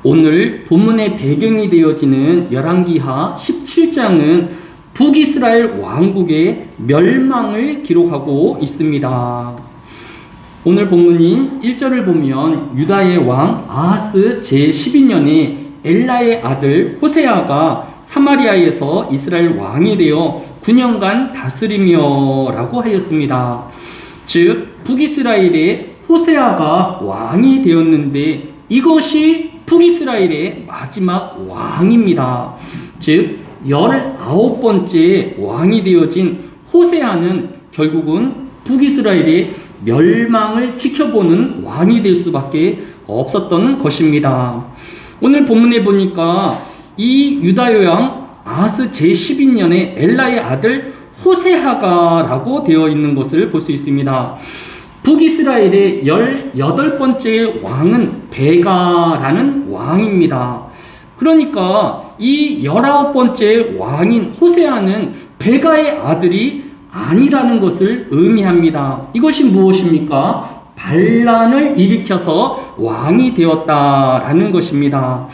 오늘 본문의 배경이 되어지는 열왕기하 17장은 북이스라엘 왕국의 멸망을 기록하고 있습니다. 오늘 본문인 1절을 보면 유다의 왕 아하스 제12년에 엘라의 아들 호세아가 사마리아에서 이스라엘 왕이 되어 9년간 다스리며 라고 하였습니다. 즉 북이스라엘의 호세아가 왕이 되었는데 이것이 북이스라엘의 마지막 왕입니다. 즉 19번째 왕이 되어진 호세아는 결국은 북이스라엘의 멸망을 지켜보는 왕이 될 수밖에 없었던 것입니다. 오늘 본문에 보니까 이 유다의 왕 아하스 제12년에 엘라의 아들 호세아가 라고 되어 있는 것을 볼 수 있습니다. 북이스라엘의 18번째 왕은 베가라는 왕입니다. 그러니까 이 19번째 왕인 호세아는 베가의 아들이 아니라는 것을 의미합니다. 이것이 무엇입니까? 반란을 일으켜서 왕이 되었다라는 것입니다.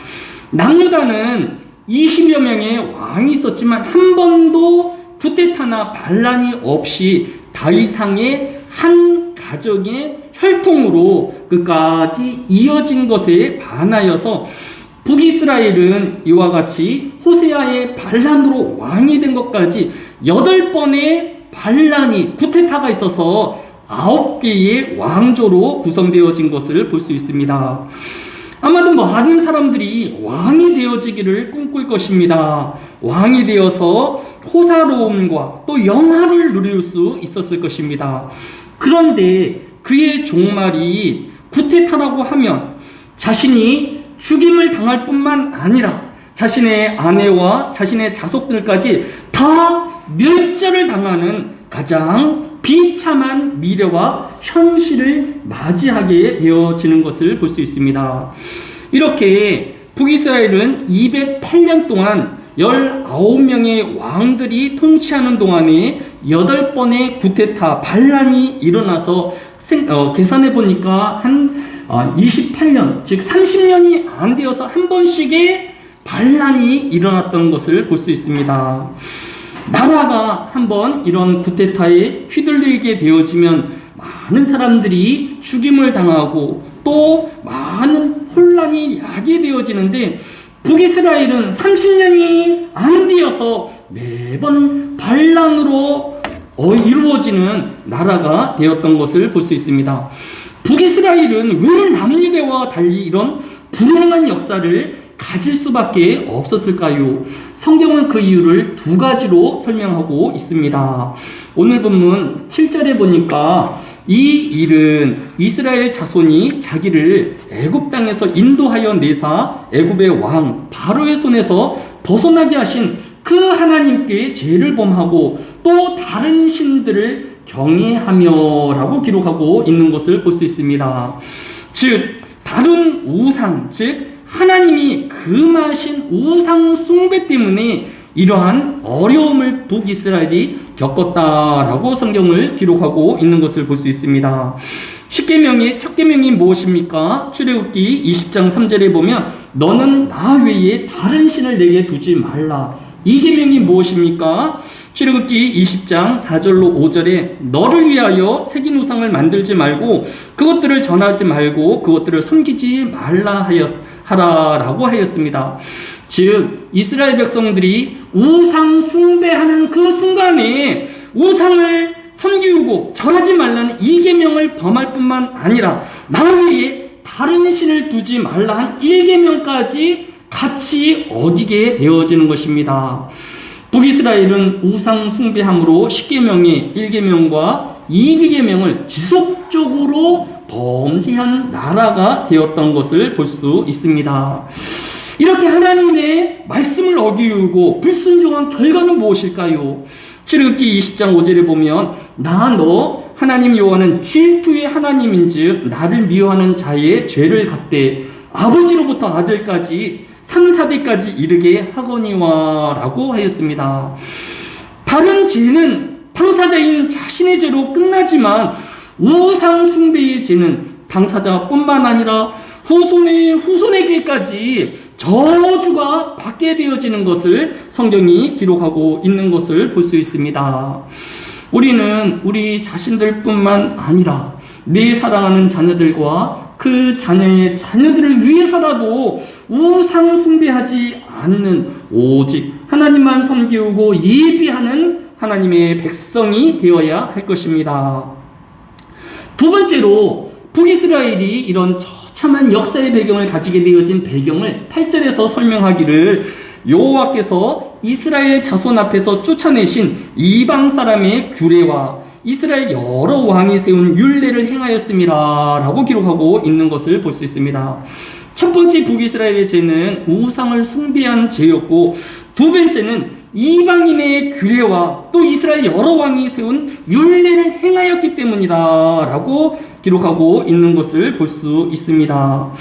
남유다는 20여 명의 왕이 있었지만 한 번도 쿠데타나 반란이 없이 다윗왕의 한 가정의 혈통으로 끝까지 이어진 것에 반하여서 북이스라엘은 이와 같이 호세아의 반란으로 왕이 된 것까지 8번의 반란이 쿠데타가 있어서 9개의 왕조로 구성되어진 것을 볼 수 있습니다. 아마도 많은 사람들이 왕이 되어지기를 꿈꿀 것입니다. 왕이 되어서 호사로움과 또 영화를 누릴 수 있었을 것입니다. 그런데 그의 종말이 쿠데타라고 하면 자신이 죽임을 당할 뿐만 아니라 자신의 아내와 자신의 자손들까지 다 멸절을 당하는 가장 비참한 미래와 현실을 맞이하게 되어지는 것을 볼 수 있습니다. 이렇게 북이스라엘은 208년 동안 19명의 왕들이 통치하는 동안에 8번의 쿠데타 반란이 일어나서 계산해 보니까 한 28년, 즉 30년이 안 되어서 한 번씩의 반란이 일어났던 것을 볼 수 있습니다. 나라가 한번 이런 쿠데타에 휘둘리게 되어지면 많은 사람들이 죽임을 당하고 또 많은 혼란이 야기게 되어지는데 북이스라엘은 30년이 안 되어서 매번 반란으로 이루어지는 나라가 되었던 것을 볼 수 있습니다. 북이스라엘은 왜 남유대와 달리 이런 불행한 역사를 가질 수밖에 없었을까요? 성경은 그 이유를 2가지로 설명하고 있습니다. 오늘 본문 7절에 보니까 이 일은 이스라엘 자손이 자기를 애굽 땅에서 인도하여 내사 애굽의 왕 바로의 손에서 벗어나게 하신 그 하나님께 죄를 범하고 또 다른 신들을 경외하며 라고 기록하고 있는 것을 볼 수 있습니다. 즉 다른 우상, 즉 하나님이 금하신 우상 숭배 때문에 이러한 어려움을 북이스라엘이 겪었다라고 성경을 기록하고 있는 것을 볼 수 있습니다. 10계명의 첫 계명이 무엇입니까? 출애굽기 20장 3절에 보면 너는 나 외에 다른 신을 내게 두지 말라. 2계명이 무엇입니까? 출애굽기 20장 4절로 5절에 너를 위하여 새긴 우상을 만들지 말고 그것들을 전하지 말고 그것들을 섬기지 말라 하라라고 하였습니다. 즉 이스라엘 백성들이 우상 숭배하는 그 순간에 우상을 섬기고 절하지 말라는 2계명을 범할 뿐만 아니라 나 외에 다른 신을 두지 말라 한 1계명까지 같이 어기게 되어지는 것입니다. 북이스라엘은 우상 숭배함으로 10계명의 1계명과 2계명을 지속적으로 범죄한 나라가 되었던 것을 볼 수 있습니다. 이렇게 하나님의 말씀을 어기고 불순종한 결과는 무엇일까요? 출애굽기 20장 5절에 보면 너 하나님 여호와는 질투의 하나님인즉 나를 미워하는 자의 죄를 갚되 아버지로부터 아들까지 3, 4대까지 이르게 하거니와 라고 하였습니다. 다른 죄는 당사자인 자신의 죄로 끝나지만 우상 숭배의 죄는 당사자뿐만 아니라 후손에게까지 저주가 받게 되어지는 것을 성경이 기록하고 있는 것을 볼 수 있습니다. 우리는 우리 자신들뿐만 아니라 내 사랑하는 자녀들과 그 자녀의 자녀들을 위해서라도 우상 숭배하지 않는 오직 하나님만 섬기고 예비하는 하나님의 백성이 되어야 할 것입니다. 두 번째로 북이스라엘이 이런 처참한 역사의 배경을 가지게 되어진 배경을 8절에서 설명하기를 여호와께서 이스라엘 자손 앞에서 쫓아내신 이방 사람의 규례와 이스라엘 여러 왕이 세운 율례를 행하였음이라 라고 기록하고 있는 것을 볼 수 있습니다. 첫 번째 북이스라엘의 죄는 우상을 숭배한 죄였고, 두 번째는 이방인의 규례와 또 이스라엘 여러 왕이 세운 율례를 행하였기 때문이다 라고 기록하고 있는 것을 볼 수 있습니다.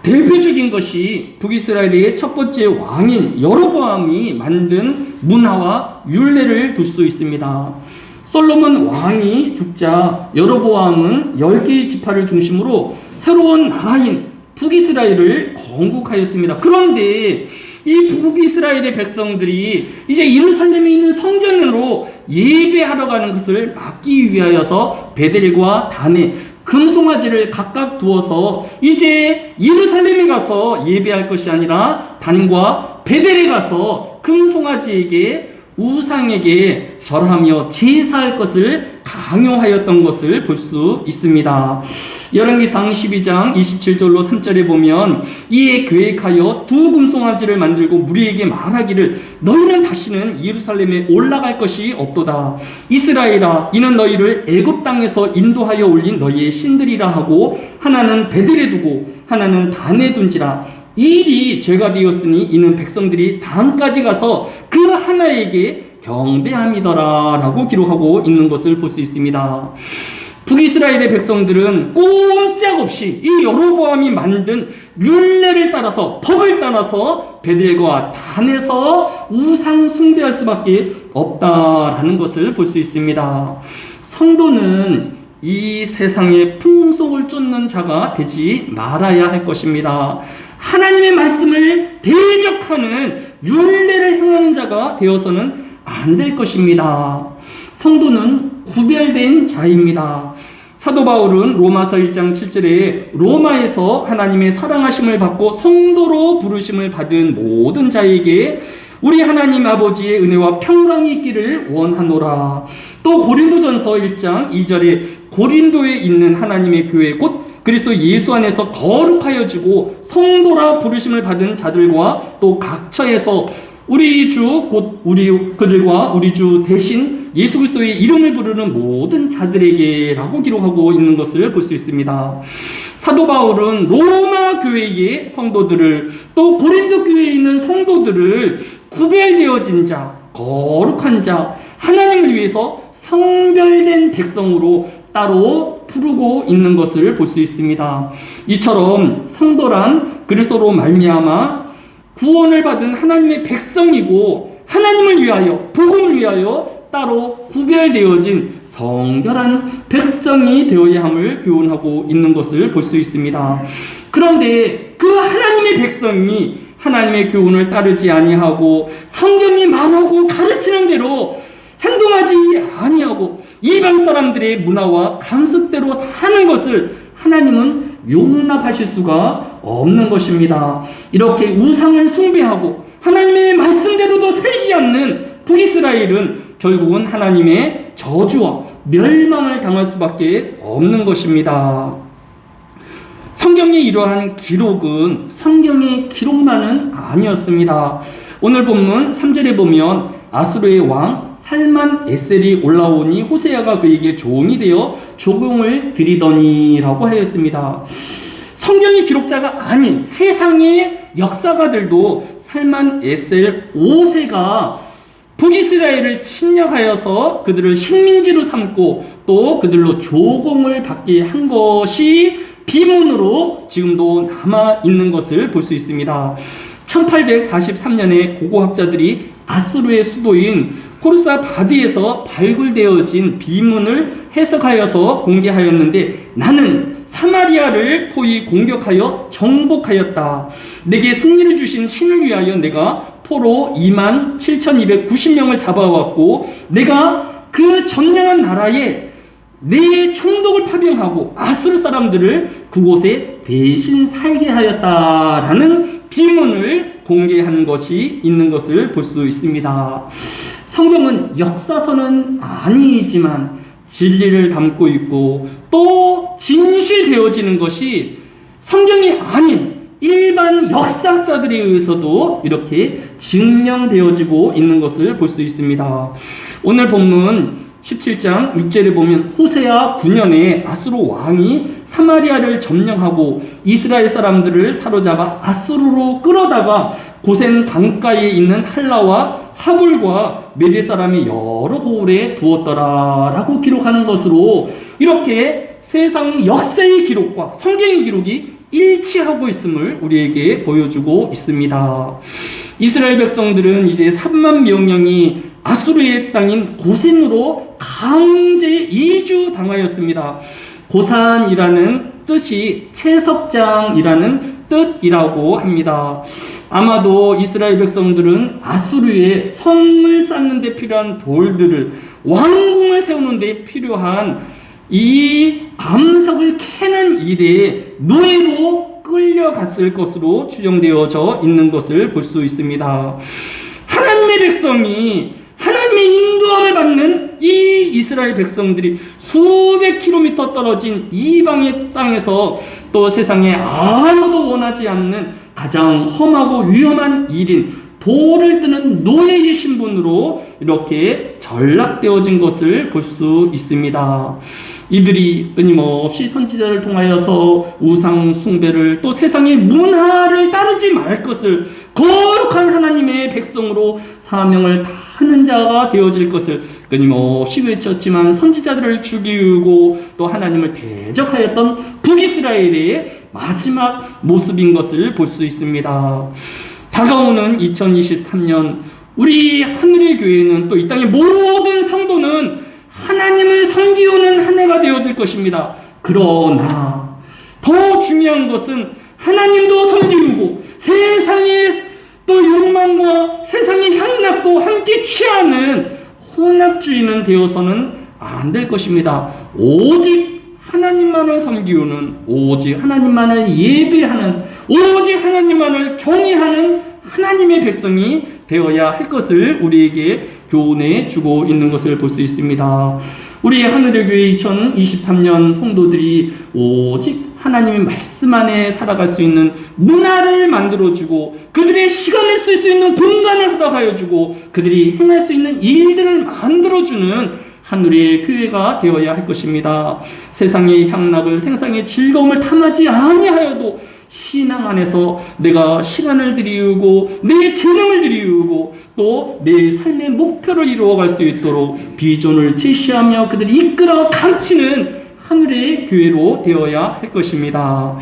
대표적인 것이 북이스라엘의 첫 번째 왕인 여로보암이 만든 문화와 율례를 둘 수 있습니다. 솔로몬 왕이 죽자 여로보암은 10개의 지파를 중심으로 새로운 나라인 북이스라엘을 건국하였습니다. 그런데 이 북이스라엘의 백성들이 이제 예루살렘에 있는 성전으로 예배하러 가는 것을 막기 위하여서 베델과 단에 금송아지를 각각 두어서 이제 예루살렘에 가서 예배할 것이 아니라 단과 베델에 가서 금송아지에게 우상에게 절하며 제사할 것을 강요하였던 것을 볼 수 있습니다. 열왕기상 12장 27절로 3절에 보면 이에 계획하여 두 금송아지를 만들고 무리에게 말하기를 너희는 다시는 예루살렘에 올라갈 것이 없도다. 이스라엘아, 이는 너희를 애굽 땅에서 인도하여 올린 너희의 신들이라 하고 하나는 베델에 두고 하나는 단에 둔지라. 이 일이 죄가 되었으니 이는 백성들이 단까지 가서 그 하나에게 경배함이더라 라고 기록하고 있는 것을 볼 수 있습니다. 북이스라엘의 백성들은 꼼짝없이 이 여로보암이 만든 율례를 따라서, 법을 따라서 베델과 단에서 우상 숭배할 수밖에 없다라는 것을 볼 수 있습니다. 성도는 이 세상의 풍속을 쫓는 자가 되지 말아야 할 것입니다. 하나님의 말씀을 대적하는 율례를 행하는 자가 되어서는 안 될 것입니다. 성도는 구별된 자입니다. 사도 바울은 로마서 1장 7절에 로마에서 하나님의 사랑하심을 받고 성도로 부르심을 받은 모든 자에게 우리 하나님 아버지의 은혜와 평강이 있기를 원하노라. 또 고린도전서 1장 2절에 고린도에 있는 하나님의 교회 곧 그리스도 예수 안에서 거룩하여지고 성도라 부르심을 받은 자들과 또 각처에서 우리 주 곧 그들과 우리 주 대신 예수 그리스도의 이름을 부르는 모든 자들에게 라고 기록하고 있는 것을 볼 수 있습니다. 사도 바울은 로마 교회의 성도들을 또 고린도 교회에 있는 성도들을 구별되어진 자, 거룩한 자, 하나님을 위해서 성별된 백성으로 따로 부르고 있는 것을 볼 수 있습니다. 이처럼 성도란 그리스도로 말미암아 구원을 받은 하나님의 백성이고 하나님을 위하여, 복음을 위하여 따로 구별되어진 성결한 백성이 되어야 함을 교훈하고 있는 것을 볼 수 있습니다. 그런데 그 하나님의 백성이 하나님의 교훈을 따르지 아니하고 성경이 말하고 가르치는 대로 행동하지 아니하고 이방 사람들의 문화와 감수대로 사는 것을 하나님은 용납하실 수가 없는 것입니다. 이렇게 우상을 숭배하고 하나님의 말씀대로도 살지 않는 북이스라엘은 결국은 하나님의 저주와 멸망을 당할 수밖에 없는 것입니다. 성경의 이러한 기록은 성경의 기록만은 아니었습니다. 오늘 본문 3절에 보면 아수르의 왕 살만 에셀이 올라오니 호세아가 그에게 종이 되어 조공을 드리더니 라고 하였습니다. 성경의 기록자가 아닌 세상의 역사가들도 살만 에셀 5세가 북이스라엘을 침략하여서 그들을 식민지로 삼고 또 그들로 조공을 받게 한 것이 비문으로 지금도 남아있는 것을 볼 수 있습니다. 1843년에 고고학자들이 아수르의 수도인 코르사 바디에서 발굴되어진 비문을 해석하여서 공개하였는데 나는 사마리아를 포위 공격하여 정복하였다. 내게 승리를 주신 신을 위하여 내가 포로 27,290명을 잡아왔고 내가 그 점령한 나라에 내 총독을 파병하고 아수르 사람들을 그곳에 대신 살게 하였다라는 비문을 공개한 것이 있는 것을 볼 수 있습니다. 성경은 역사서는 아니지만 진리를 담고 있고 또 진실되어지는 것이 성경이 아닌 일반 역사학자들에 의해서도 이렇게 증명되어지고 있는 것을 볼 수 있습니다. 오늘 본문 17장 6절에 보면 호세아 9년에 아수르 왕이 사마리아를 점령하고 이스라엘 사람들을 사로잡아 아수르로 끌어다가 고센 강가에 있는 할라와 하불과 메대 사람이 여러 고을에 두었더라라고 기록하는 것으로 이렇게 세상 역사의 기록과 성경의 기록이 일치하고 있음을 우리에게 보여주고 있습니다. 이스라엘 백성들은 이제 3만 명령이 아수르의 땅인 고센으로 강제 이주당하였습니다. 고산이라는 뜻이 채석장이라는 뜻이라고 합니다. 아마도 이스라엘 백성들은 아수르의 성을 쌓는 데 필요한 돌들을 왕궁을 세우는 데 필요한 이 암석을 캐는 일에 노예로 끌려갔을 것으로 추정되어져 있는 것을 볼 수 있습니다. 하나님의 백성이 하나님의 인도함을 받는 이 이스라엘 백성들이 수백 킬로미터 떨어진 이방의 땅에서 또 세상에 아무도 원하지 않는 가장 험하고 위험한 일인 돌을 뜨는 노예의 신분으로 이렇게 전락되어진 것을 볼 수 있습니다. 이들이 끊임없이 선지자를 통하여서 우상 숭배를 또 세상의 문화를 따르지 말 것을 거룩한 하나님의 백성으로 사명을 다하는 자가 되어질 것을 끊임없이 외쳤지만 선지자들을 죽이고 또 하나님을 대적하였던 북이스라엘의 마지막 모습인 것을 볼 수 있습니다. 다가오는 2023년 우리 하늘의 교회는 또 이 땅의 모든 성도는 하나님을 섬기우는 한 해가 되어질 것입니다. 그러나 더 중요한 것은 하나님도 섬기우고 세상의 또 욕망과 세상의 향락도 함께 취하는 혼합주의는 되어서는 안 될 것입니다. 오직 하나님만을 섬기우는, 오직 하나님만을 예배하는, 오직 하나님만을 경외하는 하나님의 백성이 되어야 할 것을 우리에게 교훈해 주고 있는 것을 볼 수 있습니다. 우리 하늘의 교회 2023년 성도들이 오직 하나님의 말씀 안에 살아갈 수 있는 문화를 만들어주고 그들의 시간을 쓸 수 있는 공간을 허락하여 주고 그들이 행할 수 있는 일들을 만들어주는 하늘의 교회가 되어야 할 것입니다. 세상의 향락을, 세상의 즐거움을 탐하지 아니하여도 신앙 안에서 내가 시간을 들이우고 내 재능을 들이우고 또 내 삶의 목표를 이루어갈 수 있도록 비전을 제시하며 그들을 이끌어 가르치는 하늘의 교회로 되어야 할 것입니다.